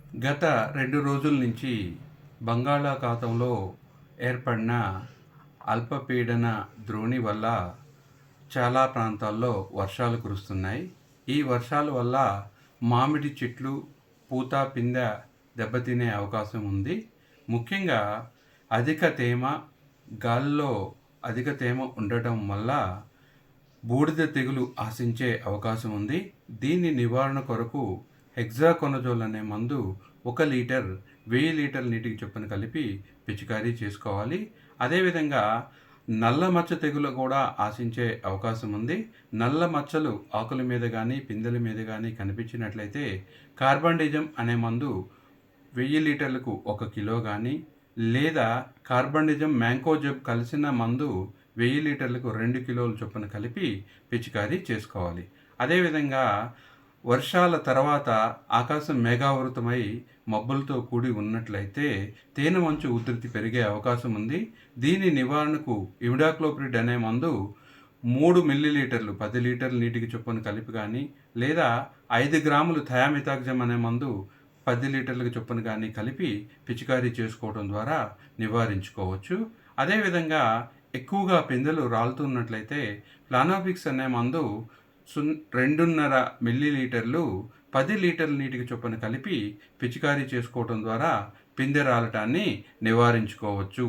గత 2 రోజుల నుంచి బంగాళాఖాతంలో ఏర్పడిన అల్పపీడన ద్రోణి వల్ల చాలా ప్రాంతాల్లో వర్షాలు కురుస్తున్నాయి. ఈ వర్షాల వల్ల మామిడి చెట్లు పూత, పిందె దెబ్బతినే అవకాశం ఉంది. ముఖ్యంగా అధిక తేమ, గాలిలో అధిక తేమ ఉండటం వల్ల బూడిద తెగులు ఆశించే అవకాశం ఉంది. దీని నివారణ కొరకు హెక్సాకొనజోల్ అనే మందు 1 లీటర్ 1000 లీటర్ల నీటికి చొప్పున కలిపి పిచికారీ చేసుకోవాలి. అదేవిధంగా నల్ల మచ్చ తెగులు కూడా ఆశించే అవకాశం ఉంది. నల్ల మచ్చలు ఆకుల మీద కానీ పిందెల మీద కానీ కనిపించినట్లయితే కార్బండిజం అనే మందు 1000 లీటర్లకు 1 కిలో కానీ, లేదా కార్బండిజం మ్యాంకోజెబ్ కలిసిన మందు 1000 లీటర్లకు 2 కిలోల చొప్పున కలిపి పిచికారీ చేసుకోవాలి. అదేవిధంగా వర్షాల తర్వాత ఆకాశం మేఘావృతమై మబ్బులతో కూడి ఉన్నట్లయితే తేనె మంచు ఉధృతి పెరిగే అవకాశం ఉంది. దీని నివారణకు ఇమిడాక్లోప్రిడ్ అనే మందు 3 మిల్లీలీటర్లు 10 లీటర్ల నీటికి చొప్పున కలిపి కానీ, లేదా 5 గ్రాములు థయామితాగ్జమ్ అనే మందు 10 లీటర్లకు చొప్పున కానీ కలిపి పిచికారీ చేసుకోవడం ద్వారా నివారించుకోవచ్చు. అదేవిధంగా ఎక్కువగా పిందెలు రాలుతున్నట్లయితే ప్లానోఫిక్స్ అనే మందు 2.5 మిల్లీలీటర్లు 10 లీటర్ల నీటికి చొప్పున కలిపి పిచికారీ చేసుకోవడం ద్వారా పిందె రాలటాన్ని నివారించుకోవచ్చు.